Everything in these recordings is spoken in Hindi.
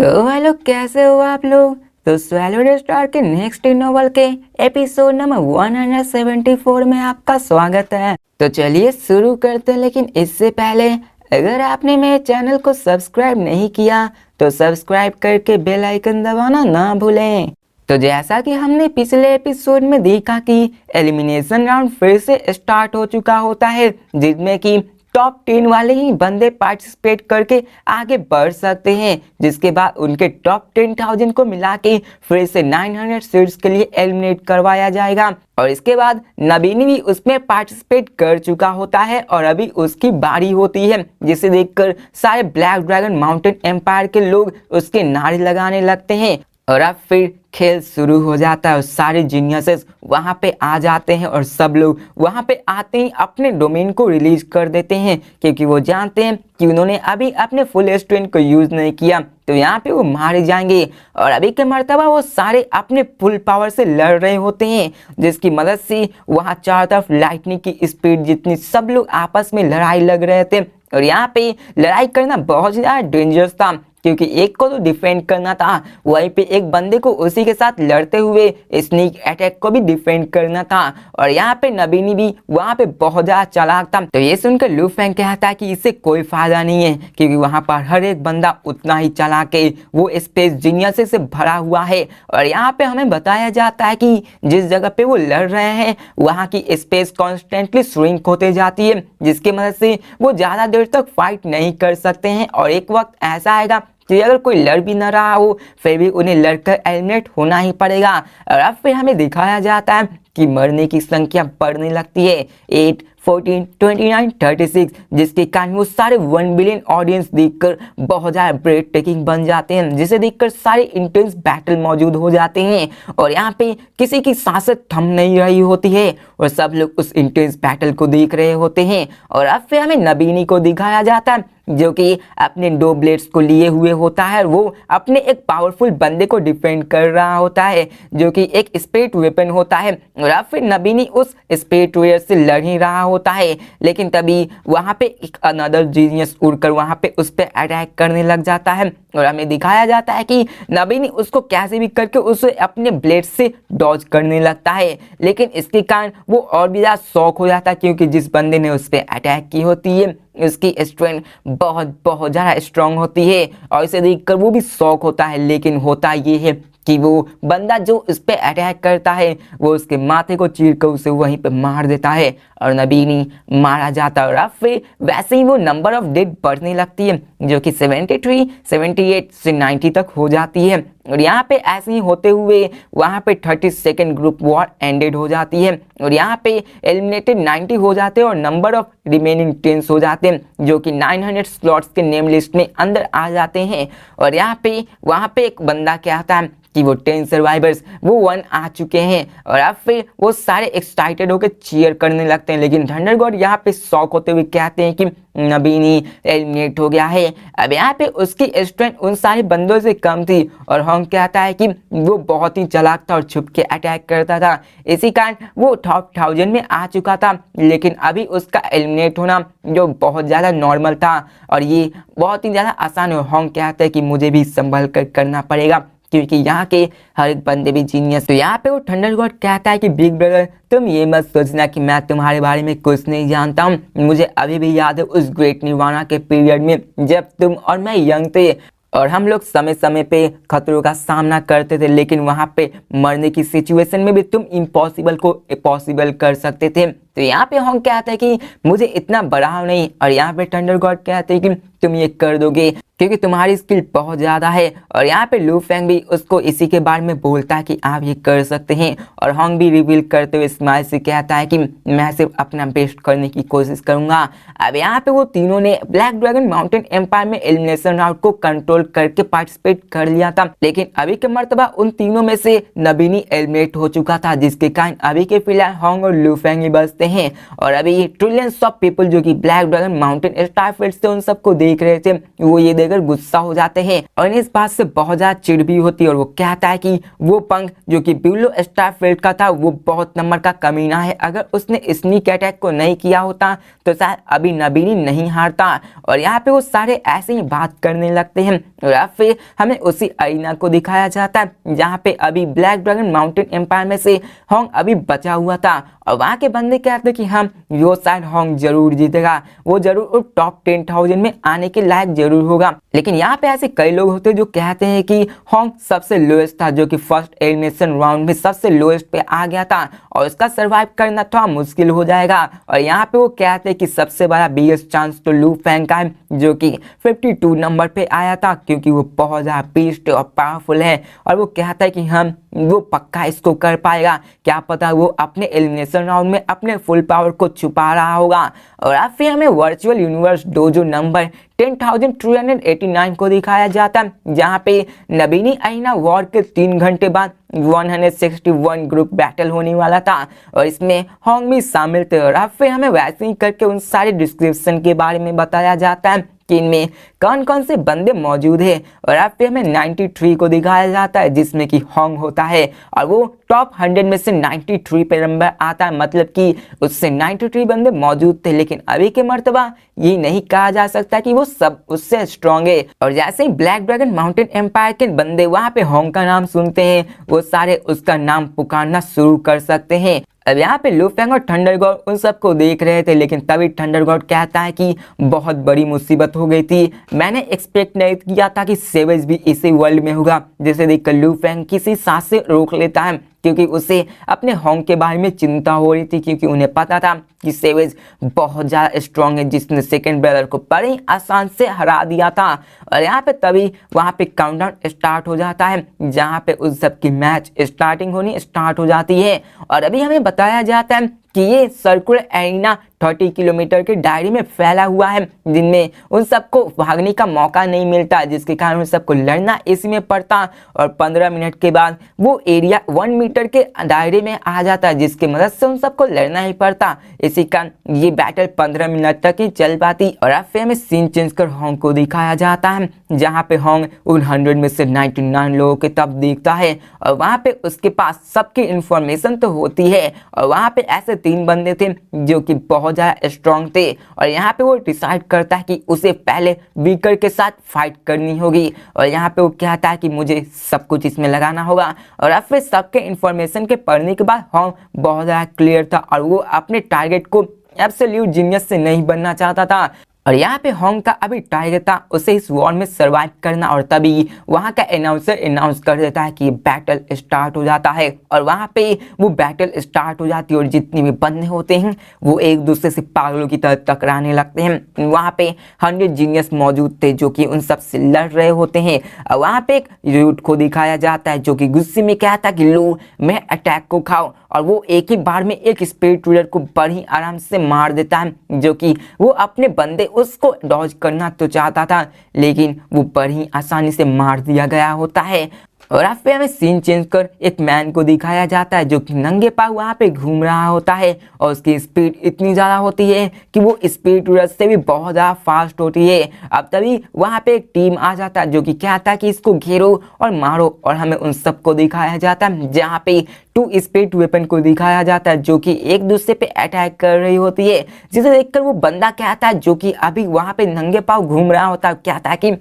तो हेलो, कैसे हो आप लोग। तो स्वैलो स्टार के नेक्स्ट नॉवल के एपिसोड नंबर 174 में आपका स्वागत है। तो चलिए शुरू करते हैं, लेकिन इससे पहले अगर आपने मेरे चैनल को सब्सक्राइब नहीं किया तो सब्सक्राइब करके बेल आइकन दबाना ना भूलें। तो जैसा कि हमने पिछले एपिसोड में देखा कि एलिमिनेशन राउंड फिर से स्टार्ट हो चुका होता है, जिसमें कि टॉप 10 वाले ही बंदे पार्टिसिपेट करके आगे बढ़ सकते हैं, जिसके बाद उनके टॉप 10,000 को मिला के फिर से 900 सीट्स के लिए एलिमिनेट करवाया जाएगा। और इसके बाद नबीनी भी उसमें पार्टिसिपेट कर चुका होता है और अभी उसकी बारी होती है, जिसे देखकर सारे ब्लैक ड्रैगन माउंटेन एम्पायर के लोग उसके नारे लगाने लगते हैं। और अब फिर खेल शुरू हो जाता है और सारे जीनियसेस वहां पे आ जाते हैं और सब लोग वहां पे आते ही अपने डोमेन को रिलीज कर देते हैं, क्योंकि वो जानते हैं कि उन्होंने अभी अपने फुल स्ट्रेंथ को यूज नहीं किया तो यहाँ पे वो मारे जाएंगे। और अभी के मर्तबा वो सारे अपने फुल पावर से लड़ रहे होते हैं, जिसकी मदद से वहाँ चारों तरफ लाइटनिंग की स्पीड जितनी सब लोग आपस में लड़ाई लग रहे थे। और यहाँ पे लड़ाई करना बहुत ज़्यादा डेंजरस था, क्योंकि एक को तो डिफेंड करना था, वहीं पे एक बंदे को उसी के साथ लड़ते हुए स्नीक अटैक को भी डिफेंड करना था। और यहाँ पे नबीनी भी वहाँ पे बहुत ज़्यादा चालाक था। तो ये सुनकर लू फैंग कहता है कि इससे कोई फायदा नहीं है, क्योंकि वहाँ पर हर एक बंदा उतना ही चालाक है, वो स्पेस जीनियस से भरा हुआ है। और यहाँ पे हमें बताया जाता है कि जिस जगह पे वो लड़ रहे हैं वहाँ की स्पेस कॉन्स्टेंटली श्रिंक होते जाती है, जिसकी मदद से वो ज़्यादा देर तक फाइट नहीं कर सकते हैं। और एक वक्त ऐसा आएगा कि अगर कोई लड़ भी ना रहा हो फिर भी उन्हें लड़कर एलिमिनेट होना ही पड़ेगा। और अब फिर हमें दिखाया जाता है कि मरने की संख्या बढ़ने लगती है, 8, 14, 29, 36, जिसके कारण वो सारे 1 बिलियन ऑडियंस देखकर बहुत ज़्यादा ब्रेथ टेकिंग बन जाते हैं, जिसे देखकर सारे इंटेंस बैटल मौजूद हो जाते हैं। और यहाँ पे किसी की सांसें थम नहीं रही होती है और सब लोग उस इंटेंस बैटल को देख रहे होते हैं। और अब फिर हमें नबीनी को दिखाया जाता है, जो कि अपने 2 ब्लेड्स को लिए हुए होता है। वो अपने एक पावरफुल बंदे को डिफेंड कर रहा होता है, जो कि एक स्पिरिट वेपन होता है। और अब फिर नबीनी उस स्पिरिट वेयर से लड़ ही रहा होता है, लेकिन तभी वहाँ पे एक अनदर जीनियस उड़कर वहाँ पे उस पर अटैक करने लग जाता है। और हमें दिखाया जाता है कि नबीनी उसको कैसे भी करके उसे अपने ब्लेड से डॉज करने लगता है, लेकिन इसके कारण वो और भी ज़्यादा शॉक हो जाता है, क्योंकि जिस बंदे ने उस पर अटैक की होती है उसकी स्ट्रेंथ बहुत ज़्यादा स्ट्रांग होती है। और इसे देखकर वो भी शॉक होता है, लेकिन होता ये है कि वो बंदा जो उस पर अटैक करता है वो उसके माथे को चीर कर उसे वहीं पे मार देता है और नबीनी मारा जाता है। और अब फिर वैसे ही वो नंबर ऑफ डेथ बढ़ने लगती है, जो कि 73, 78 से 90 तक हो जाती है। और यहाँ पे ऐसे ही होते हुए वहाँ पे 32nd ग्रुप वॉर एंडेड हो जाती है और यहाँ पे एलिमिनेटेड 90 हो जाते हैं और नंबर ऑफ रिमेनिंग 10 हो जाते हैं, जो कि 900 स्लॉट्स के नेम लिस्ट में अंदर आ जाते हैं। और यहाँ पे वहाँ पे एक बंदा क्या आता है कि वो 10 सर्वाइवर्स वो 1 आ चुके हैं। और अब फिर वो सारे एक्साइटेड होकर चीयर करने लगते हैं, लेकिन थंडर गॉड यहाँ पे शॉक होते हुए कहते हैं कि नबीनी एलिमिनेट हो गया है। अब यहाँ पे उसकी स्ट्रेंथ उन सारे बंदों से कम थी और हम कहता है कि वो बहुत ही चालाक था और छुप के अटैक करता था, इसी कारण वो टॉप 1000 में आ चुका था। लेकिन अभी उसका एलिमिनेट होना जो बहुत ज़्यादा नॉर्मल था और ये बहुत ही ज़्यादा आसान है। हम कहते हैं कि मुझे भी संभल कर करना पड़ेगा, क्योंकि यहाँ के हर एक बंदे भी जीनियस। तो यहाँ पे वो थंडर गॉड कहता है कि बिग ब्रदर तुम ये मत सोचना कि मैं तुम्हारे बारे में कुछ नहीं जानता हूँ, मुझे अभी भी याद है उस ग्रेट निर्वाणा के पीरियड में जब तुम और मैं यंग थे और हम लोग समय समय पे खतरों का सामना करते थे, लेकिन वहाँ पे मरने की सिचुएशन में भी तुम इम्पॉसिबल को पॉसिबल कर सकते थे। तो यहाँ पे हम कहते हैं कि मुझे इतना बढ़ाव नहीं, और यहाँ पे थंडर गॉड कहते हैं कि तुम ये कर दोगे क्योंकि तुम्हारी स्किल बहुत ज़्यादा है। और यहाँ पे लू फैंग भी उसको इसी के बारे में बोलता है कि आप ये कर सकते हैं। और हॉन्ग भी रिवील करते हुए स्माइल से कहता है कि मैं सिर्फ अपना बेस्ट करने की कोशिश करूंगा। अब यहाँ पे वो तीनों ने ब्लैक ड्रैगन माउंटेन एम्पायर में एलिमिनेशन राउंड को कंट्रोल करके पार्टिसिपेट कर लिया था, लेकिन अभी के मर्तबा उन तीनों में से नबीनी एलिमिनेट हो चुका था, जिसके कारण अभी के फिलहाल हॉन्ग और लू फैंग ही बचते हैं और अभी ट्रिलियंस ऑफ पीपल जो कि ब्लैक ड्रैगन माउंटेन स्टारफील्ड से उन सबको देख रहे थे, वो ये देखकर गुस्सा हो जाते हैं और इस बात से बहुत ज्यादा चिढ़ भी होती है और वो कहता है कि वो पंख जो कि ब्लू स्टारफील्ड का था वो बहुत नंबर का कमीना है, अगर उसने स्नीक अटैक को नहीं किया होता तो शायद अभी नबीनी नहीं हारता। और यहाँ पे वो सारे ऐसे ही बात करने लगते हैं और फिर हमें उसी अरीना को दिखाया जाता है जहाँ पे अभी ब्लैक ड्रैगन माउंटेन एम्पायर में से होंग अभी बचा हुआ था और वहाँ के बंदे कहते कि हम वो शायद होंग जरूर जीतेगा, वो जरूर टॉप 10,000 में आने के लायक जरूर होगा। लेकिन यहाँ पे ऐसे कई लोग होते हैं जो कहते हैं कि होंग सबसे लोएस्ट था, जो कि फर्स्ट एलिमिनेशन राउंड में सबसे लोएस्ट पे आ गया था और उसका सरवाइव करना थोड़ा मुश्किल हो जाएगा। और यहाँ पे वो कहते हैं कि सबसे बड़ा बिगेस्ट चांस तो लू फैंग का है जो कि 52 नंबर पे आया था, क्योंकि वो बहुत ज़्यादा बीस्ट और पावरफुल है और वो कहता है कि हम वो पक्का इसको कर पाएगा, क्या पता वो अपने एलिमिनेशन राउंड में अपने फुल पावर को छुपा रहा होगा। और अब फिर हमें वर्चुअल यूनिवर्स डोजो नंबर 10,389 को दिखाया जाता है जहाँ पे नबीनी अरीना वॉर के 3 घंटे बाद 161 ग्रुप बैटल होने वाला था और इसमें होंग भी शामिल थे। और अब फिर हमें वैसे ही करके उन सारे डिस्क्रिप्शन के बारे में बताया जाता है कि इनमें कौन कौन से बंदे मौजूद हैं। और अब फिर हमें 93 को दिखाया जाता है जिसमें कि होंग होता है और वो टॉप 100 में से 93 पे नंबर आता है, मतलब कि उससे 93 बंदे मौजूद थे। लेकिन अभी के मर्तबा ये नहीं कहा जा सकता कि वो सब उससे स्ट्रॉन्ग है। और जैसे ही ब्लैक ड्रैगन माउंटेन एम्पायर के बंदे वहाँ पे होंग का नाम सुनते हैं वो सारे उसका नाम पुकारना शुरू कर सकते हैं। अब यहाँ पे लू फैंग और थंडर गॉड उन सबको देख रहे थे, लेकिन तभी थंडर गॉड कहता है कि बहुत बड़ी मुसीबत हो गई थी, मैंने एक्सपेक्ट नहीं किया था कि सेवेज भी इसी वर्ल्ड में होगा। जैसे देखकर लू फैंग किसी सांस से रोक लेता है क्योंकि उसे अपने होंग के बारे में चिंता हो रही थी, क्योंकि उन्हें पता था कि सेवेज बहुत ज़्यादा स्ट्रॉन्ग है जिसने सेकंड ब्रदर को बड़े आसान से हरा दिया था। और यहाँ पे तभी वहाँ पे काउंटडाउन स्टार्ट हो जाता है जहाँ पे उस सब की मैच स्टार्टिंग होनी स्टार्ट हो जाती है। और अभी हमें बताया जाता है कि ये सर्कुलर एरिना 30 किलोमीटर के दायरे में फैला हुआ है जिनमें उन सबको भागने का मौका नहीं मिलता, जिसके कारण उन सबको लड़ना इसमें पड़ता। और 15 मिनट के बाद वो एरिया 1 मीटर के दायरे में आ जाता है जिसकी मदद से उन सबको लड़ना ही पड़ता। इसी कारण ये बैटल 15 मिनट तक ही चल पाती। और अब फिर हमें सीन चेंज कर होंग को दिखाया जाता है जहाँ पे होंग उन 100 में से 99 लोगों के तब देखता है और वहाँ पे उसके पास सबकी इंफॉर्मेशन तो होती है। और वहाँ पे ऐसे 3 बंदे थे जो कि बहुत ज़्यादा स्ट्रॉन्ग थे और यहाँ पे वो डिसाइड करता है कि उसे पहले वीकर के साथ फाइट करनी होगी। और यहाँ पे वो कहता है कि मुझे सब कुछ इसमें लगाना होगा। और अब फिर सबके इंफॉर्मेशन के पढ़ने के बाद होंग बहुत ज़्यादा क्लियर था और वो अपने टारगेट को एब्सोल्यूट जीनियस से नहीं बनना चाहता था। और यहाँ पे होंग का अभी टारगेट था उसे इस वॉर में सरवाइव करना। और तभी वहाँ का अनाउंसर अनाउंस कर देता है कि बैटल स्टार्ट हो जाता है और वहाँ पे वो बैटल स्टार्ट हो जाती है और जितने भी बंदे होते हैं वो एक दूसरे से पागलों की तरह टकराने लगते हैं। वहाँ पे 100 जीनियस मौजूद थे जो कि उन सब से लड़ रहे होते हैं। और वहाँ पे एक रूट को दिखाया जाता है जो कि गुस्से में कहता है कि लो मैं अटैक को खाओ, और वो एक ही बार में एक स्पिरिट रूलर को बड़ी आराम से मार देता है जो कि वो अपने बंदे उसको डॉज करना तो चाहता था लेकिन वो बड़ी आसानी से मार दिया गया होता है। और अब फिर हमें सीन चेंज कर एक मैन को दिखाया जाता है जो कि नंगे पाँव वहाँ पे घूम रहा होता है और उसकी स्पीड इतनी ज़्यादा होती है कि वो स्पीड रूलर से भी बहुत ज़्यादा फास्ट होती है। अब तभी वहाँ पे एक टीम आ जाता है जो कि कहता है कि इसको घेरो और मारो। और हमें उन सबको दिखाया जाता है जहाँ पे 2 स्पीड वेपन को दिखाया जाता है जो कि एक दूसरे पे अटैक कर रही होती है, जिसे देखकर वो बंदा कहता है जो कि अभी वहाँ पे नंगे पाँव घूम रहा होता है, कहता है कि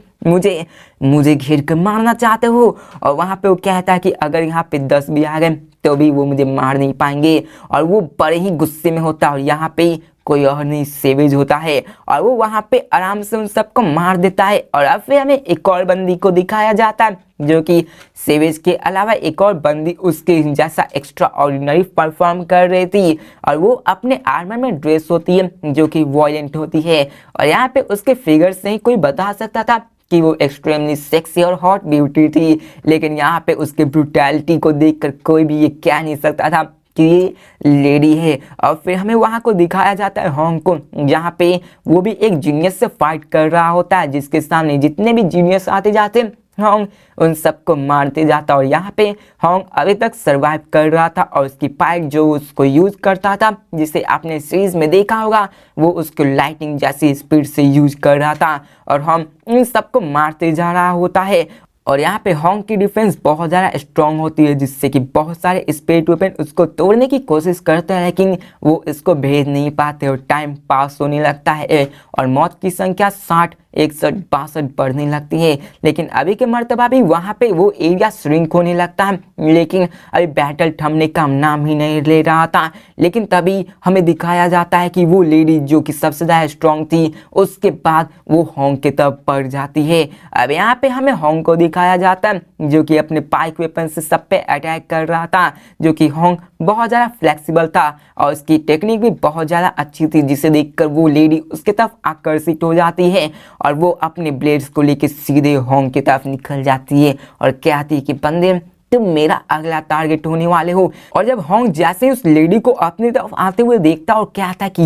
मुझे घेर कर मारना चाहते हो। और वहाँ पे वो कहता है कि अगर यहाँ पे 10 भी आ गए तो भी वो मुझे मार नहीं पाएंगे। और वो बड़े ही गुस्से में होता है और यहाँ पे कोई और नहीं सेवेज होता है और वो वहाँ पे आराम से उन सबको मार देता है। और अब फिर हमें एक और बंदी को दिखाया जाता है जो कि सेवेज के अलावा एक और बंदी उसके जैसा एक्स्ट्रा ऑर्डिनरी परफॉर्म कर रही थी और वो अपने आर्मर में ड्रेस होती है जो कि वॉयलेंट होती है। और यहाँ पे उसके फिगर से ही कोई बता सकता था कि वो एक्सट्रीमली सेक्सी और हॉट ब्यूटी थी, लेकिन यहाँ पे उसके ब्रूटैलिटी को देखकर कोई भी ये कह नहीं सकता था कि ये लेडी है। और फिर हमें वहाँ को दिखाया जाता है होंग को जहाँ पे वो भी एक जीनियस से फाइट कर रहा होता है जिसके सामने जितने भी जीनियस आते जाते होंग उन सबको मारते जाता और यहाँ पे होंग अभी तक सरवाइव कर रहा था और उसकी पाइक जो उसको यूज करता था, जिसे आपने सीरीज में देखा होगा, वो उसको लाइटिंग जैसी स्पीड से यूज कर रहा था और हम इन सबको मारते जा रहा होता है। और यहाँ पे होंग की डिफेंस बहुत ज़्यादा स्ट्रांग होती है, जिससे कि बहुत सारे स्पिरिट वेपन उसको तोड़ने की कोशिश करते हैं, लेकिन वो इसको भेज नहीं पाते और टाइम पास होने लगता है और मौत की संख्या 60, 61, 62 बढ़ने लगती है। लेकिन अभी के मर्तबा भी वहाँ पे वो एरिया श्रिंक होने लगता है, लेकिन अभी बैटल थमने का नाम ही नहीं ले रहा था। लेकिन तभी हमें दिखाया जाता है कि वो लेडी जो कि सबसे ज़्यादा स्ट्रांग थी, उसके बाद वो होंग की तरफ बढ़ जाती है। अब यहाँ पे हमें होंग को दिखाया जाता है जो कि अपने पाइक वेपन से सब पे अटैक कर रहा था, जो कि होंग बहुत ज़्यादा फ्लेक्सिबल था और उसकी टेक्निक भी बहुत ज़्यादा अच्छी थी, जिसे देखकर वो लेडी उसके तरफ आकर्षित हो जाती है और वो अपने ब्लेड्स को लेकर सीधे होंग की तरफ निकल जाती है और कहती है कि बंदे तुम मेरा अगला टारगेट होने वाले हो। और जब होंग जैसे ही उस लेडी को अपनी तरफ आते हुए देखता और कहता है कि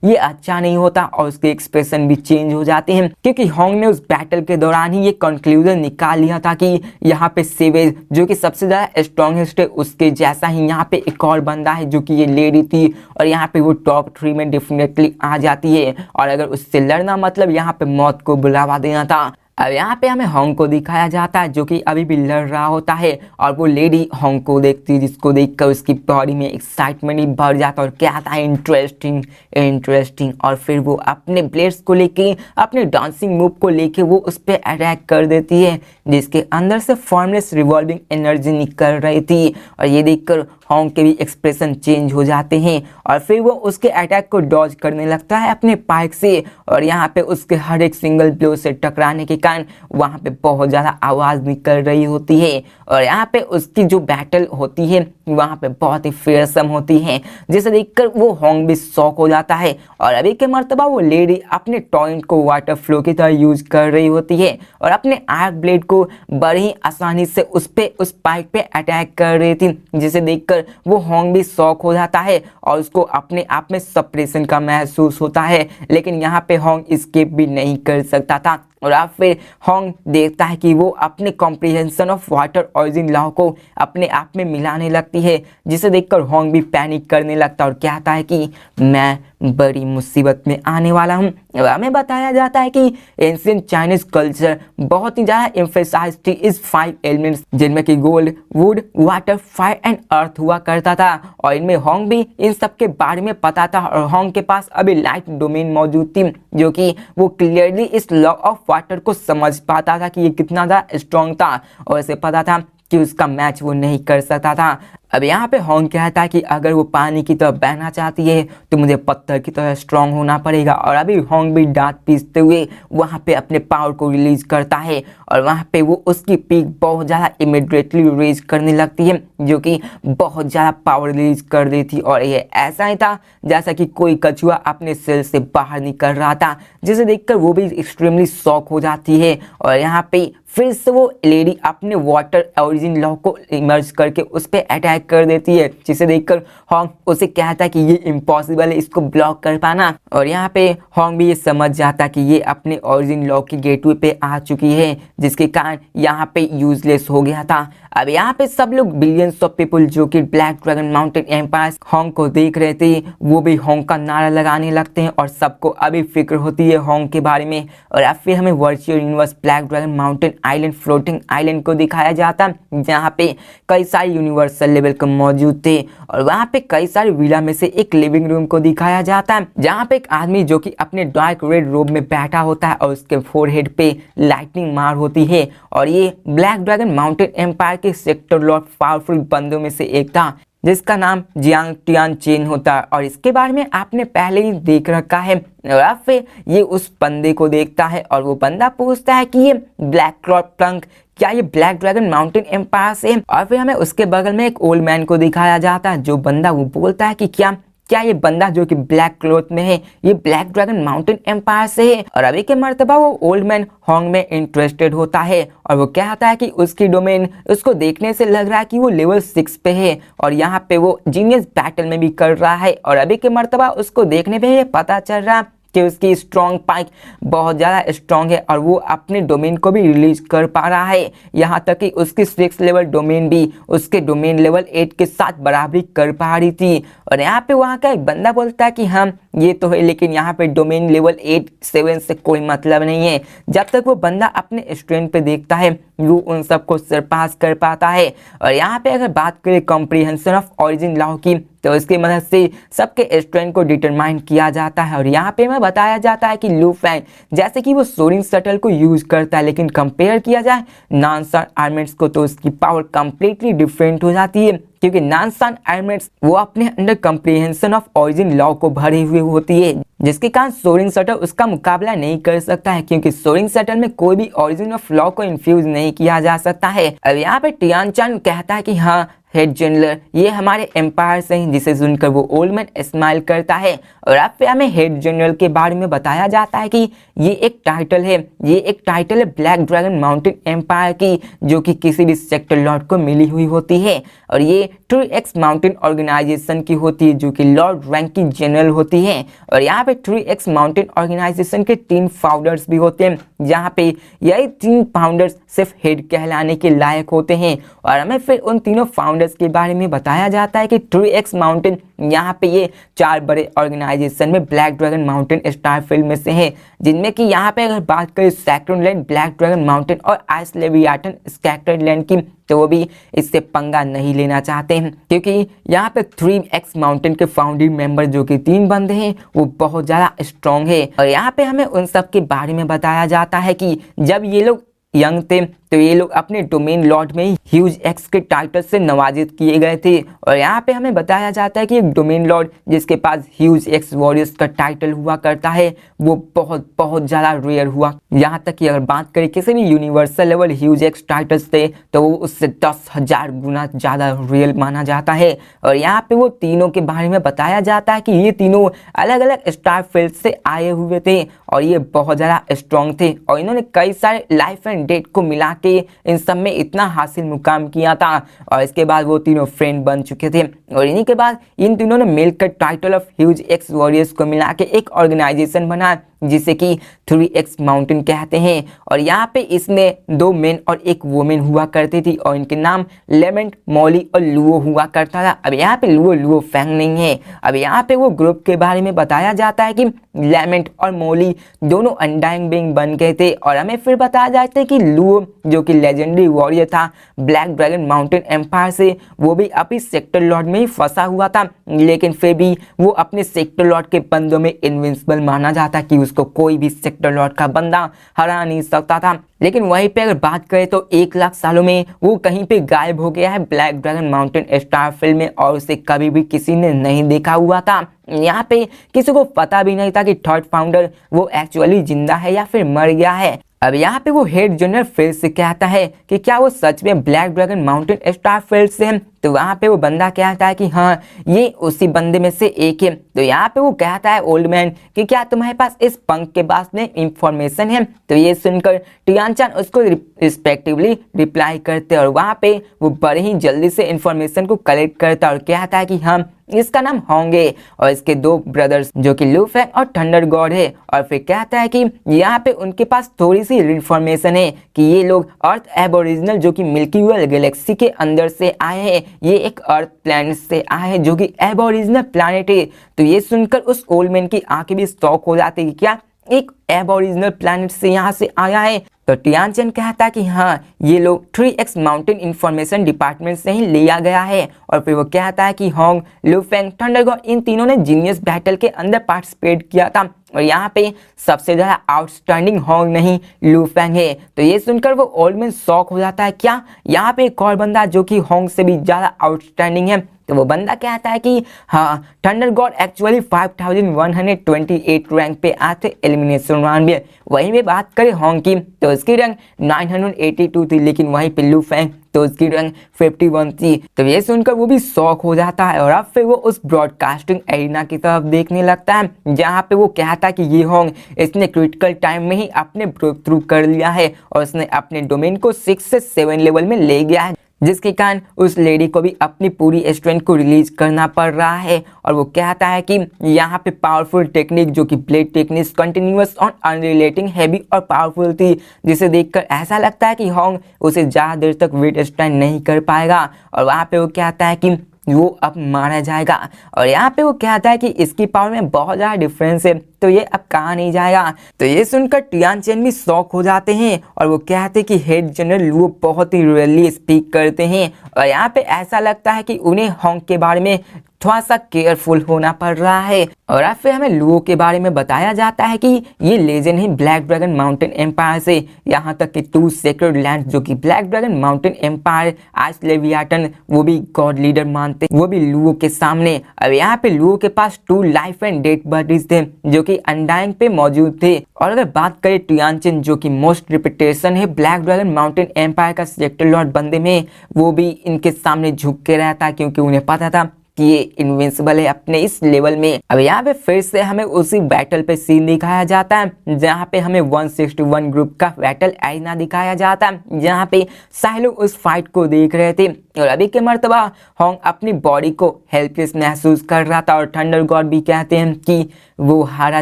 ये अच्छा नहीं होता और उसके एक्सप्रेशन भी चेंज हो जाते हैं, क्योंकि होंग ने उस बैटल के दौरान ही ये कंक्लूजन निकाल लिया था कि यहाँ पे सेवेज जो कि सबसे ज़्यादा स्ट्रॉन्गेस्ट है, उसके जैसा ही यहाँ पे एक और बंदा है जो कि ये लेडी थी और यहाँ पे वो टॉप 3 में डेफिनेटली आ जाती है और अगर उससे लड़ना मतलब यहाँ पे मौत को बुलावा देना था। अब यहाँ पे हमें होंग को दिखाया जाता है जो कि अभी भी लड़ रहा होता है और वो लेडी होंग को देखती है, जिसको देखकर उसकी बॉडी में एक्साइटमेंट ही बढ़ जाता है और कहता है इंटरेस्टिंग इंटरेस्टिंग। और फिर वो अपने ब्लेड्स को लेके, अपने डांसिंग मूव को लेके वो उस पर अटैक कर देती है, जिसके अंदर से फॉर्मलेस रिवॉल्विंग एनर्जी निकल रही थी और ये देखकर होंग के भी एक्सप्रेशन चेंज हो जाते हैं और फिर वो उसके अटैक को डॉज करने लगता है अपने पाइक से और यहाँ पे उसके हर एक सिंगल ब्लो से टकराने के कारण वहाँ पे बहुत ज़्यादा आवाज़ निकल रही होती है और यहाँ पे उसकी जो बैटल होती है वहाँ पे बहुत ही फेयरसम होती है, जिसे देखकर वो होंग भी शॉक हो जाता है और अभी के मर्तबा वो लेडी अपने टॉइंट को वाटर फ्लो की तरह यूज कर रही होती है और अपने आर्क ब्लेड को बड़ी ही आसानी से उस पाइक पे अटैक कर रही थी, जिसे देखकर वो होंग भी शॉक हो जाता है और उसको अपने आप में सप्रेशन का महसूस होता है। लेकिन यहाँ पे होंग एस्केप भी नहीं कर सकता था और अब फिर होंग देखता है कि वो अपने comprehension of water origin law को अपने आप में मिलाने लगती है, जिसे देखकर होंग भी पैनिक करने लगता है और कहता है कि मैं बड़ी मुसीबत में आने वाला हूँ। हमें बताया जाता है कि एंशिएंट चाइनीज कल्चर बहुत ही ज़्यादा एम्फेसाइज थी इस 5 एलिमेंट्स, जिनमें कि gold, would, water, fire and earth हुआ करता था और इनमें होंग भी इन सब के बारे में पता था और होंग के पास अभी लाइट डोमेन मौजूद थी, जो कि वो क्लियरली इस लॉ ऑफ वाटर को समझ पाता था कि ये कितना ज़्यादा स्ट्रॉन्ग था और इसे पता था कि उसका मैच वो नहीं कर सकता था। अब यहाँ पे होंग कहता है कि अगर वो पानी की तरफ बहना चाहती है तो मुझे पत्थर की तरह स्ट्रांग होना पड़ेगा और अभी होंग भी दांत पीसते हुए वहाँ पे अपने पावर को रिलीज करता है और वहाँ पे वो उसकी पीक बहुत ज़्यादा इमिडिएटली रिलीज करने लगती है, जो कि बहुत ज़्यादा पावर रिलीज कर दी थी और ये ऐसा ही था जैसा कि कोई कछुआ अपने सेल से बाहर निकल रहा था, जिसे देखकर वो भी एक्सट्रीमली शॉक हो जाती है और यहाँ पे फिर से वो लेडी अपने वाटर ओरिजिन लॉ को इमर्ज करके उस पर अटैक कर देती है, जिसे देखकर होंग उसे कहता है कि ये इम्पॉसिबल है इसको ब्लॉक कर पाना और यहाँ पे होंग भी ये समझ जाता है कि ये अपने ओरिजिन लॉ की गेटवे पे आ चुकी है, जिसके कारण यहाँ पे यूजलेस हो गया था। अब यहाँ पे सब लोग बिलियंस ऑफ पीपल जो कि black dragon mountain empire Hong को देख रहे थे, वो भी होंग का नारा लगाने लगते हैं और सबको अभी फिक्र होती है होंग के बारे में। और अब फिर हमें virtual universe black dragon mountain island floating island को दिखाया जाता, जहाँ पे कई सारे यूनिवर्सल लेवल के मौजूद थे और वहाँ पे कई सारे विला में से एक लिविंग रूम को दिखाया जाता है, जहाँ पे एक आदमी जो कि अपने डार्क रेड रोब में बैठा होता है और उसके फोरहेड पे लाइटनिंग मार होती है और ये ब्लैक ड्रैगन माउंटेन एम्पायर के सेक्टर लॉर्ड पावरफुल बंदों में से एक था, जिसका नाम जियांग टियान चेन होता है और इसके बारे में आपने पहले ही देख रखा है। और अब फिर ये उस बंदे को देखता है और वो बंदा पूछता है कि ये ब्लैक क्लॉड प्लंक क्या ये ब्लैक ड्रैगन माउंटेन एम्पायर से है? और फिर हमें उसके बगल में एक ओल्ड मैन को दिखाया जाता है, जो बंदा वो बोलता है कि क्या ये बंदा जो कि ब्लैक क्लॉथ में है ये ब्लैक ड्रैगन माउंटेन एम्पायर से है। और अभी के मर्तबा वो ओल्ड मैन होंग में इंटरेस्टेड होता है और वो कहता है कि उसकी डोमेन उसको देखने से लग रहा है कि वो लेवल 6 पे है और यहाँ पे वो जीनियस बैटल में भी कर रहा है और अभी के मर्तबा उसको देखने पे ये पता चल रहा कि उसकी स्ट्रॉन्ग पाइक बहुत ज़्यादा स्ट्रॉन्ग है और वो अपने डोमेन को भी रिलीज कर पा रहा है। यहाँ तक कि उसकी 6 लेवल डोमेन भी उसके डोमेन लेवल 8 के साथ बराबरी कर पा रही थी। और यहाँ पे वहाँ का एक बंदा बोलता है कि हम ये तो है, लेकिन यहाँ पे डोमेन लेवल 8 7 से कोई मतलब नहीं है। जब तक वो बंदा अपने स्ट्रेंथ पे देखता है वो उन सबको सरपास कर पाता है। और यहाँ पे अगर बात करें कॉम्प्रिहेंशन ऑफ ओरिजिन लॉ की, तो इसकी मदद से सबके स्ट्रेंथ को डिटरमाइन किया जाता है। और यहाँ पे हमें बताया जाता है कि लू फैंग जैसे कि वो सोरिंग शटल को यूज करता है, लेकिन कंपेयर किया जाए नॉन-सन आर्मेट्स को तो उसकी पावर कंप्लीटली डिफरेंट हो जाती है, क्योंकि नॉन-सन आर्मेट्स वो अपने under comprehension of origin law को भरी हुई होती है, जिसके कारण सोरिंग शटल उसका मुकाबला नहीं कर सकता है, क्योंकि सोरिंग शटल में कोई भी ओरिजिन ऑफ लॉ को इन्फ्यूज नहीं किया जा सकता है। अब यहाँ पे टियान चान कहता है कि हाँ हेड जनरल ये हमारे एम्पायर से हैं, जिसे सुनकर वो ओल्ड मैन स्माइल करता है। और अब फिर हमें हेड जनरल के बारे में बताया जाता है कि ये एक टाइटल है, ये एक टाइटल है ब्लैक ड्रैगन माउंटेन एम्पायर की, जो कि किसी भी सेक्टर लॉर्ड को मिली हुई होती है। और ये 3X माउंटेन ऑर्गेनाइजेशन की होती है, जो कि लॉर्ड रैंक की जनरल होती है। और यहाँ पे 3X माउंटेन ऑर्गेनाइजेशन के 3 फाउंडर्स भी होते हैं, जहाँ पे यही 3 फाउंडर्स सिर्फ हेड कहलाने के लायक होते हैं। और हमें फिर उन तीनों फाउंडर्स के बारे में बताया जाता है कि 3X माउंटेन यहाँ पे ये 4 बड़े ऑर्गेनाइजेशन में ब्लैक ड्रैगन माउंटेन स्टारफील्ड में से हैं, जिनमें कि यहाँ पे अगर बात करें सैक्रोलैंड ब्लैक ड्रैगन माउंटेन और आइस लेवियाटन स्कैटरलैंड की, तो वो भी इससे पंगा नहीं लेना चाहते हैं, क्योंकि यहाँ पे 3X माउंटेन के फाउंडिंग मेंबर जो कि 3 बंदे हैं वो बहुत ज़्यादा स्ट्रॉन्ग है। और यहाँ पे हमें उन सब के बारे में बताया जाता है कि जब ये लोग यंग थे तो ये लोग अपने डोमेन लॉर्ड में ही ह्यूज एक्स के टाइटल से नवाजित किए गए थे। और यहाँ पे हमें बताया जाता है कि एक डोमेन लॉर्ड जिसके पास ह्यूज एक्स वॉरियर्स का टाइटल हुआ करता है वो बहुत बहुत ज़्यादा रेयर हुआ। यहाँ तक कि अगर बात करें किसी भी universal level huge x titles थे तो वो उससे 10,000 गुना ज़्यादा रेयर माना जाता है। और यहाँ पे वो तीनों के बारे में बताया जाता है कि ये तीनों अलग अलग स्टार फील्ड से आए हुए थे और ये बहुत ज़्यादा स्ट्रॉन्ग थे और इन्होंने कई सारे लाइफ एंड डेथ को मिला के इन सब में इतना हासिल मुकाम किया था। और इसके बाद वो तीनों फ्रेंड बन चुके थे और इन्हीं के बाद इन तीनों ने मिलकर title of huge x warriors को मिला के एक ऑर्गेनाइजेशन बना जिसे कि 3X माउंटेन कहते हैं। और यहाँ पे इसमें 2 मेन और 1 वुमेन हुआ करती थी और इनके नाम लेमेंट, मॉली और लुओ हुआ करता था। अब यहाँ पे लुओ फैंग नहीं है। अब यहाँ पे वो ग्रुप के बारे में बताया जाता है कि लेमेंट और मॉली दोनों अनडाइंग बीइंग बन गए थे। और हमें फिर बताया जाता है कि लुओ जो कि लेजेंडरी वॉरियर था ब्लैक ड्रैगन माउंटेन एम्पायर से, वो भी अभी सेक्टर लॉर्ड में ही फंसा हुआ था, लेकिन फिर भी वो अपने सेक्टर लॉर्ड के बंदों में इनविंसिबल माना जाता कि उसको कोई भी सेक्टर लॉर्ड का बंदा हरा नहीं सकता था। लेकिन वहीं पे अगर बात करें तो 1 लाख सालों में वो कहीं पे गायब हो गया है ब्लैक ड्रैगन माउंटेन स्टारफील्ड में और उसे कभी भी किसी ने नहीं देखा हुआ था। यहाँ पे किसी को पता भी नहीं था कि थर्ड फाउंडर वो एक्चुअली जिंदा है या फिर मर गया है। अब यहाँ पे वो हेड जनरल फिर से कहता है कि क्या वो सच में ब्लैक ड्रैगन माउंटेन स्टारफील्ड से है, तो वहाँ पे वो बंदा कहता है कि हाँ ये उसी बंदे में से एक है। तो यहाँ पे वो कहता है ओल्ड मैन कि क्या तुम्हारे पास इस पंक के पास में इंफॉर्मेशन है। तो ये सुनकर टियान चान उसको रिस्पेक्टिवली रिप्लाई करते और वहाँ पे वो बड़े ही जल्दी से इंफॉर्मेशन को कलेक्ट करता और कहता है कि हाँ इसका नाम होंगे और इसके 2 ब्रदर्स जो कि लू फैंग और थंडर गॉड है। और फिर कहता है कि यहाँ पे उनके पास थोड़ी सी इंफॉर्मेशन है कि ये लोग अर्थ एबोरिजिनल जो कि मिल्की वे गैलेक्सी के अंदर से आए हैं, ये एक अर्थ प्लैनेट से आए हैं जो कि एबोरिजिनल प्लैनेट है। तो ये सुनकर उस ओल्ड मैन की आंखें भी शॉक हो जाती है कि क्या एक एबोरिजिनल प्लैनेट से यहाँ से आया है। तो टियान चैन कहता है कि हाँ ये लोग 3X माउंटेन इंफॉर्मेशन डिपार्टमेंट से ही लिया गया है। और फिर वो कहता है कि होंग, लू फैंग, थंडर गॉड इन तीनों ने जीनियस बैटल के अंदर पार्टिसिपेट किया था और यहाँ पे सबसे ज्यादा आउटस्टैंडिंग होंग नहीं लू फैंग है। तो ये सुनकर वो ओल्ड मैन शॉक हो जाता है, क्या यहाँ पे एक और बंदा जो कि होंग से भी ज्यादा आउटस्टैंडिंग है। तो वो बंदा कहता है कि हाँ थंडर गॉड एक्चुअली 5128 रैंक पे आए थे एलिमिनेशन राउंड में। वहीं में बात करें होंग की तो उसकी रैंक 982 थी, लेकिन वहीं पे लू फैंग तो उसकी रैंक 51 थी। तो ये सुनकर वो भी शॉक हो जाता है और अब फिर वो उस ब्रॉडकास्टिंग एरिना की तरफ देखने लगता है जहाँ पे वो कहता है कि ये होंग इसने क्रिटिकल टाइम में ही अपने ब्रेक थ्रू कर लिया है और उसने अपने डोमेन को 6 से 7 लेवल में ले गया है। जिसके कारण उस लेडी को भी अपनी पूरी स्ट्रेंथ को रिलीज करना पड़ रहा है। और वो कहता है कि यहाँ पे पावरफुल टेक्निक जो कि blade technique continuous on unrelating heavy और पावरफुल थी, जिसे देखकर ऐसा लगता है कि होंग उसे ज़्यादा देर तक वेट स्टैंड नहीं कर पाएगा। और वहाँ पे वो कहता है कि वो अब मारा जाएगा। और यहाँ पे वो कहता है कि इसकी पावर में बहुत ज़्यादा डिफरेंस है, तो ये अब कहा नहीं जाएगा। तो ये सुनकर टियान चेन भी शॉक हो जाते हैं और वो कहते हैं कि हेड जनरल वो बहुत ही रियली स्पीक करते हैं। और यहाँ पे ऐसा लगता है कि उन्हें होंग के बारे में थोड़ा सा केयरफुल होना पड़ रहा है। और अब फिर हमें लुओ के बारे में बताया जाता है कि ये लेजेंड है ब्लैक ड्रैगन माउंटेन एम्पायर से। यहाँ तक कि 2 सेक्रेड लैंड जो कि black dragon mountain empire ice leviathan वो भी गॉड लीडर मानते, वो भी लुओ के सामने। अब यहाँ पे लुओ के पास 2 लाइफ एंड डेथ बॉडीज थे जो कि अनडाइंग पे मौजूद थे। और अगर बात करें टियानचिन जो कि मोस्ट रिपीटेशन है ब्लैक ड्रैगन माउंटेन एम्पायर का सेक्टर लॉर्ड बंदे में, वो भी इनके सामने झुक के रहता क्योंकि उन्हें पता था कि ये इनविंसिबल है अपने इस लेवल में। अब यहाँ पे फिर से हमें उसी बैटल पे सीन दिखाया जाता है जहाँ पे हमें 161 ग्रुप का बैटल एरिना दिखाया जाता है, जहाँ पे सारे लोग उस फाइट को देख रहे थे। और अभी के मर्तबा होंग अपनी बॉडी को हेल्पलेस महसूस कर रहा था और थंडर गॉड भी कहते हैं कि वो हारा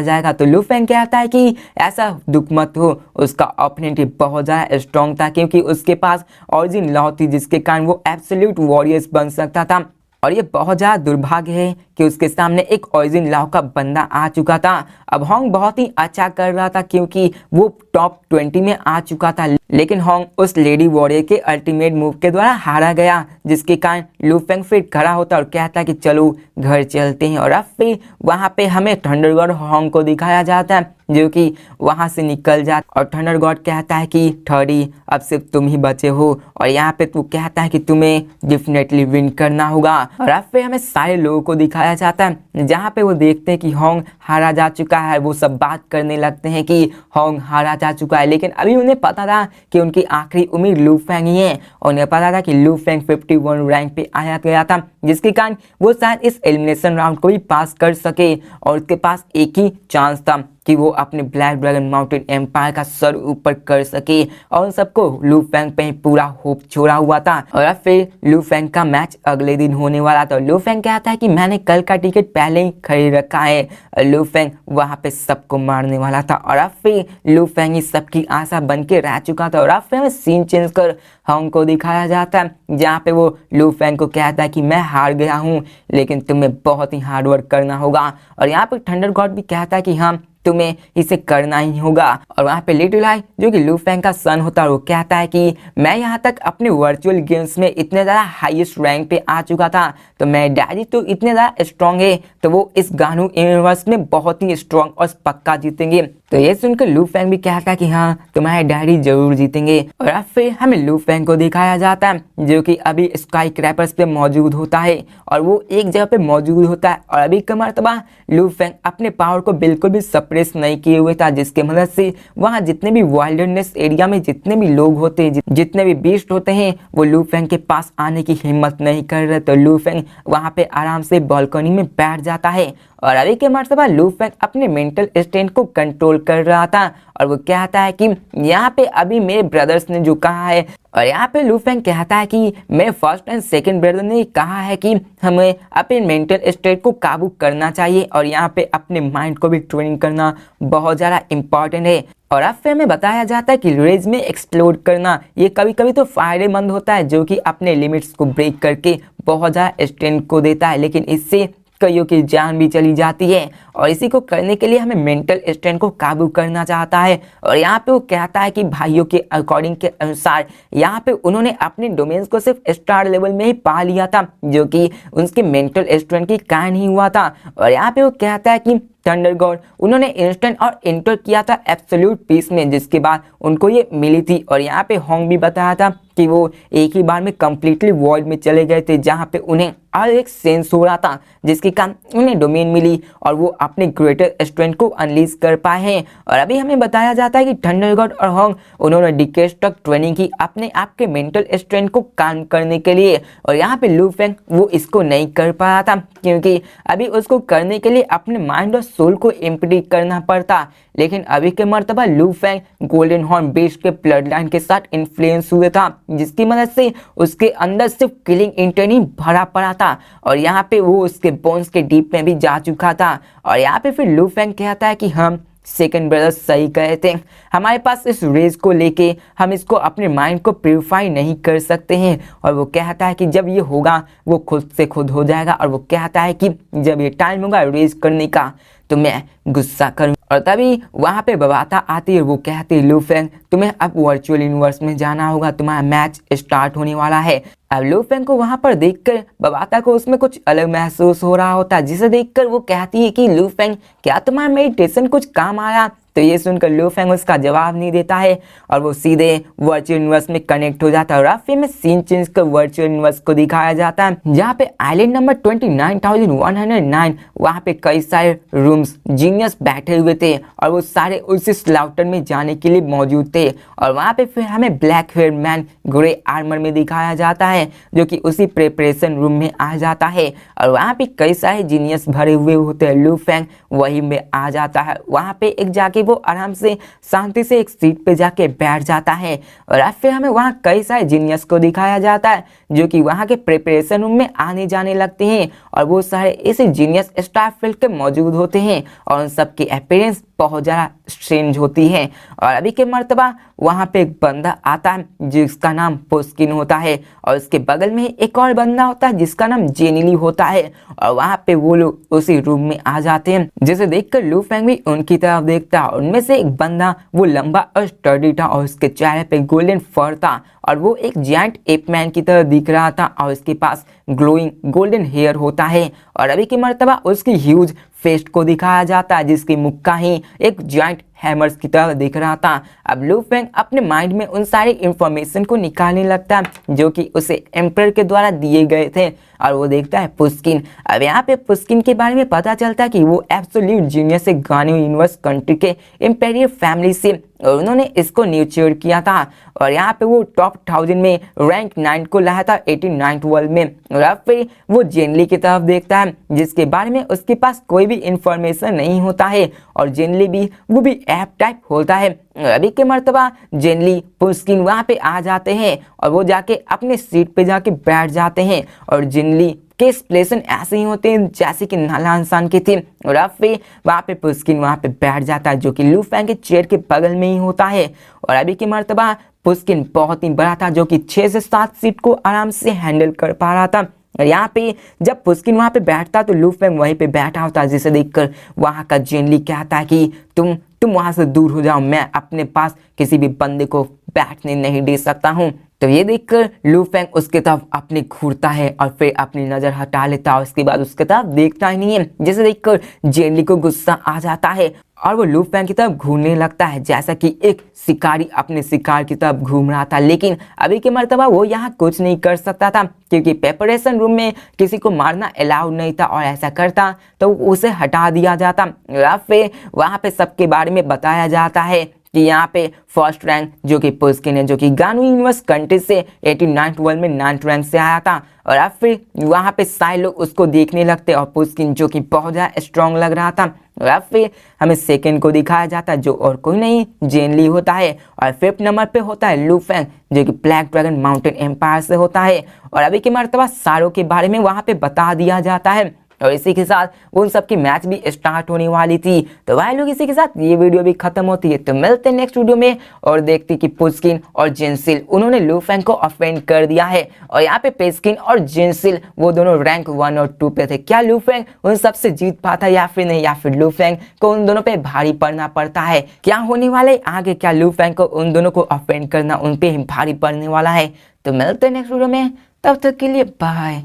जाएगा। तो लू फेंग कहता है कि ऐसा दुख मत हो, उसका ओपोनेंट बहुत ज़्यादा स्ट्रॉन्ग था क्योंकि उसके पास ओरिजिन लॉ थी जिसके कारण वो एब्सोल्यूट वॉरियर्स बन सकता था। और ये बहुत ज़्यादा दुर्भाग्य है कि उसके सामने एक ओरिजिन लॉ का बंदा आ चुका था। अब होंग बहुत ही अच्छा कर रहा था क्योंकि वो टॉप 20 में आ चुका था, लेकिन होंग उस लेडी वॉरियर के अल्टीमेट मूव के द्वारा हारा गया, जिसके कारण लू फेंग फिर खड़ा होता और कहता कि चलो घर चलते हैं। और अब फिर वहाँ पे हमें थंडर गॉड होंग को दिखाया जाता है जो कि वहाँ से निकल जाता और थंडर गॉड कहता है कि थर्डी अब सिर्फ तुम ही बचे हो। और यहाँ पे तू कहता है कि तुम्हें डेफिनेटली विन करना होगा। और अब फिर हमें सारे लोगों को दिखाया जाता है जहाँ पे वो देखते हैं कि होंग हारा जा चुका है। वो सब बात करने लगते हैं कि होंग हारा जा चुका है, लेकिन अभी उन्हें पता था कि उनकी आखिरी उम्मीद लू फेंग ही है। और उन्हें पता था कि लू फेंग 51 रैंक पे आया गया था, जिसके कारण वो शायद इस एलिमिनेशन राउंड को भी पास कर सके। और उसके पास एक ही चांस था कि वो अपने ब्लैक ड्रैगन माउंटेन एम्पायर का सर ऊपर कर सके। और उन सबको लू फेंग पे पूरा होप छोड़ा हुआ था। और अब फिर लू फेंग का मैच अगले दिन होने वाला था। लू फेंग कहता है कि मैंने कल का टिकट पहले ही खरीद रखा है। लू फेंग वहाँ पे सबको मारने वाला था। और अब फिर लू फेंग ही सबकी आशा बन के रह चुका था। और अब फिर सीन चेंज कर होंग को दिखाया जाता है जहाँ पे वो लू फेंग को कहता है कि मैं हार गया हूँ, लेकिन तुम्हें बहुत ही हार्ड वर्क करना होगा। और यहाँ पे थंडर गॉड भी कहता है कि हाँ तुम्हें इसे करना ही होगा। और वहाँ पे लिटिल आई जो कि लू फेंग का सन होता है वो कहता है कि मैं यहाँ तक अपने वर्चुअल गेम्स में इतने ज़्यादा हाईएस्ट रैंक पे आ चुका था, तो मेरे डैडी तो इतने ज़्यादा स्ट्रॉन्ग है, तो वो इस गानू यूनिवर्स में बहुत ही स्ट्रॉन्ग और पक्का जीतेंगे। तो ये सुनकर लू फेंग भी कहता है कि हाँ तुम्हारे डैडी जरूर जीतेंगे। और अब फिर हमें लू फेंग को दिखाया जाता है जो कि अभी स्काई क्रैपर्स पे मौजूद होता है और वो एक जगह पे मौजूद होता है। और अभी का मर्तबा लू फेंग अपने पावर को बिल्कुल भी सप्रेस नहीं किए हुए था, जिसके मदद से वहाँ जितने भी वाइल्डनेस एरिया में जितने भी लोग होते हैं, जितने भी बीस्ट होते हैं, वो लू फेंग के पास आने की हिम्मत नहीं कर रहे। तो लू फेंग वहाँ पे आराम से बालकनी में बैठ जाता है। और अभी के मर्तबा लू फेंग अपने मेंटल स्टेट को कंट्रोल कर रहा था और वो कहता है कि यहाँ पे अभी मेरे ब्रदर्स ने जो कहा है। और यहाँ पे लू फेंग कहता है कि मेरे फर्स्ट एंड सेकंड ब्रदर ने कहा है कि हमें अपने मेंटल स्टेट को काबू करना चाहिए और यहाँ पे अपने माइंड को भी ट्रेनिंग करना बहुत ज़्यादा इम्पॉर्टेंट है। और अब फिर हमें बताया जाता है कि रेज में एक्सप्लोड करना ये कभी कभी तो फायदेमंद होता है, जो कि अपने लिमिट्स को ब्रेक करके बहुत ज़्यादा स्ट्रेंथ को देता है, लेकिन इससे कईयों की जान भी चली जाती है। और इसी को करने के लिए हमें मेंटल स्ट्रेंथ को काबू करना चाहता है। और यहाँ पे वो कहता है कि भाइयों के अकॉर्डिंग के अनुसार यहाँ पे उन्होंने अपने डोमेन्स को सिर्फ स्टार लेवल में ही पा लिया था, जो कि उनके मेंटल स्ट्रेंथ के कारण ही हुआ था। और यहाँ पे वो कहता है कि थंडर गॉड उन्होंने इंस्टेंट और इंटर किया था एब्सोल्यूट पीस में, जिसके बाद उनको ये मिली थी। और यहाँ पे होंग भी बताया था कि वो एक ही बार में कंप्लीटली वॉइड में चले गए थे, जहाँ पे उन्हें और एक सेंस हो रहा था, जिसके कारण उन्हें डोमेन मिली और वो अपने ग्रेटर स्ट्रेंथ को अनलीज कर पाए हैं। और अभी हमें बताया जाता है कि थंडर गॉड और होंग उन्होंने डिकेड्स तक ट्रेनिंग की अपने आप के मेंटल स्ट्रेंथ को काम करने के लिए। और यहाँ पे लू फेंग वो इसको नहीं कर पाया था क्योंकि अभी उसको करने के लिए अपने माइंड और सोल को एम्प्टी करना पड़ता। लेकिन अभी के मर्तबा लू फेंग गोल्डन हॉर्न बीस्ट के ब्लड लाइन के साथ इन्फ्लुएंस हुए था, जिसकी मदद से उसके अंदर सिर्फ किलिंग इंटेंट ही भरा पड़ा था और यहाँ पे वो उसके बोन्स के डीप में भी जा चुका था। और यहाँ पे फिर लू फेंग कहता है कि हम सेकंड ब्रदर सही कहे थे, हमारे पास इस रेज को लेके हम इसको अपने माइंड को प्यूरिफाई नहीं कर सकते हैं। और वो कहता है कि जब ये होगा वो खुद से खुद हो जाएगा। और वो कहता है कि जब ये टाइम होगा रेज करने का तो मैं गुस्सा करूँ। और तभी वहाँ पे बबाता आती है, वो कहती है लू फेंग तुम्हें अब वर्चुअल यूनिवर्स में जाना होगा, तुम्हारा मैच स्टार्ट होने वाला है। अब लू फेंग को वहाँ पर देखकर बबाता को उसमें कुछ अलग महसूस हो रहा होता है, जिसे देखकर वो कहती है कि लू फेंग क्या तुम्हारा मेडिटेशन कुछ काम आया। तो ये सुनकर लू फेंग उसका जवाब नहीं देता है और वो सीधे वर्चुअल यूनिवर्स में कनेक्ट हो जाता है। और फिर में सीन चेंज कर वर्चुअल यूनिवर्स को दिखाया जाता है, जहाँ पे आइलैंड नंबर 29,109 वहाँ पे कई सारे रूम्स जीनियस बैठे हुए थे और वो सारे उसी स्लाउटर में जाने के लिए मौजूद थे। और वहाँ पे फिर हमें black hair man grey armour में दिखाया जाता है, जो कि उसी प्रिपरेशन रूम में आ जाता है। और वहाँ पे कई सारे जीनियस भरे हुए होते हैं। लू फेंग वही में आ जाता है, वहाँ पे एक जाके वो आराम से शांति से एक सीट पे जाके बैठ जाता है। और फिर हमें वहाँ कई सारे जीनियस को दिखाया जाता है, जो कि वहाँ के प्रिपरेशन रूम में आने जाने लगते हैं और वो सारे इसी जीनियस स्टाफ फील्ड के मौजूद होते हैं और उन सबकी अपीयरेंस बहुत ज़्यादा स्ट्रेंज होती है। और अभी के मर्तबा वहाँ पे एक बंदा आता है जिसका नाम पुस्किन होता है और उसके बगल में एक और बंदा होता है जिसका नाम जेनिली होता है। और वहाँ पे वो लोग उसी रूम में आ जाते हैं, जिसे देखकर लू फेंग भी उनकी तरफ देखता है। उनमें से एक बंदा वो लंबा और स्टर्डी था और उसके चेहरे पे गोल्डन फर था और वो एक जायंट एप मैन की तरह दिख रहा था और उसके पास ग्लोइंग गोल्डन हेयर होता है। और अभी की मर्तबा उसकी ह्यूज फेस्ट को दिखाया जाता है, जिसकी मुक्का ही एक जायंट हैमर्स की तरह दिख रहा था। अब लू फेंग अपने माइंड में उन सारी इंफॉर्मेशन को निकालने लगता है जो कि उसे एम्पर के द्वारा दिए गए थे और वो देखता है पुस्किन। अब यहाँ पे पुस्किन के बारे में पता चलता है कि वो एब्सोल्यूट जीनियस से गानो यूनिवर्स कंट्री के इम्पेरियल फैमिली से और उन्होंने इसको न्यूचर किया था। और यहाँ पे वो टॉप 1000 में रैंक 9 को लाया था 89th वर्ल्ड में। और अब फिर वो जेनली की तरफ देखता है, जिसके बारे में उसके पास कोई भी इंफॉर्मेशन नहीं होता है और जेनली भी वो भी ऐप टाइप होता है। अभी के मर्तबा जेनली पुस्किन वहाँ पे आ जाते हैं और वो जाके अपने सीट पे जाके बैठ जाते हैं और जेनली के एक्सप्रेशन ऐसे ही होते हैं जैसे कि नाला इंसान के थे। और अब फिर वहाँ पे पुस्किन वहाँ पे बैठ जाता है, जो कि लू फेंग के चेयर के बगल में ही होता है। और अभी की मर्तबा पुस्किन बहुत ही बड़ा था, जो कि 6 से 7 सीट को आराम से हैंडल कर पा रहा था। और यहाँ पे जब पुस्किन वहाँ पे बैठता तो लू फेंग वहीं पे बैठा होता, जिसे देखकर वहाँ का जेनली कहता है कि तुम वहाँ से दूर हो जाओ, मैं अपने पास किसी भी बंदे को बैठने नहीं दे सकता हूँ। तो ये देखकर लू फेंग उसके तरफ अपनी घूरता है और फिर अपनी नज़र हटा लेता है। उसके बाद उसके तरफ देखता ही नहीं है, जिसे देखकर जेनली को गुस्सा आ जाता है और वो लू फेंग की तरफ घूमने लगता है जैसा कि एक शिकारी अपने शिकार की तरफ घूम रहा था। लेकिन अभी के मर्तबा वो यहाँ कुछ नहीं कर सकता था, क्योंकि प्रिपरेशन रूम में किसी को मारना अलाउड नहीं था और ऐसा करता तो उसे हटा दिया जाता। या फिर वहाँ पे सबके बारे में बताया जाता है कि यहाँ पे फर्स्ट रैंक जो कि पुस्किन है, जो कि गानो यूनिवर्स कंट्री से 89th वर्ल्ड में 9th रैंक से आया था। और अब फिर वहाँ पे सारे लोग उसको देखने लगते और पुस्किन जो कि बहुत ज़्यादा स्ट्रॉन्ग लग रहा था। और अब फिर हमें सेकंड को दिखाया जाता है, जो और कोई नहीं जेनली होता है। और 5th नंबर पे होता है लू फेंग, जो कि ब्लैक ड्रैगन माउंटेन एम्पायर से होता है। और अभी की मर्तबा सारों के बारे में वहाँ पे बता दिया जाता है और इसी के साथ उन सब की मैच भी स्टार्ट होने वाली थी। तो भाई लोग इसी के साथ ये वीडियो भी खत्म होती है। तो मिलते हैं नेक्स्ट वीडियो में और देखते कि पुस्किन और जेनसिल उन्होंने लू फेंग को ऑफेंड कर दिया है। और यहाँ पे पुस्किन और जेनसिल वो दोनों रैंक 1 और 2 पे थे। क्या लू फेंग उन सबसे जीत पाता या फिर नहीं, या फिर लू फेंग को उन दोनों पे भारी पड़ना पड़ता है? क्या होने वाले आगे? क्या लू फेंग को उन दोनों को ऑफेंड करना उन पे भारी पड़ने वाला है? तो मिलते हैं नेक्स्ट वीडियो में, तब तक के लिए बाय।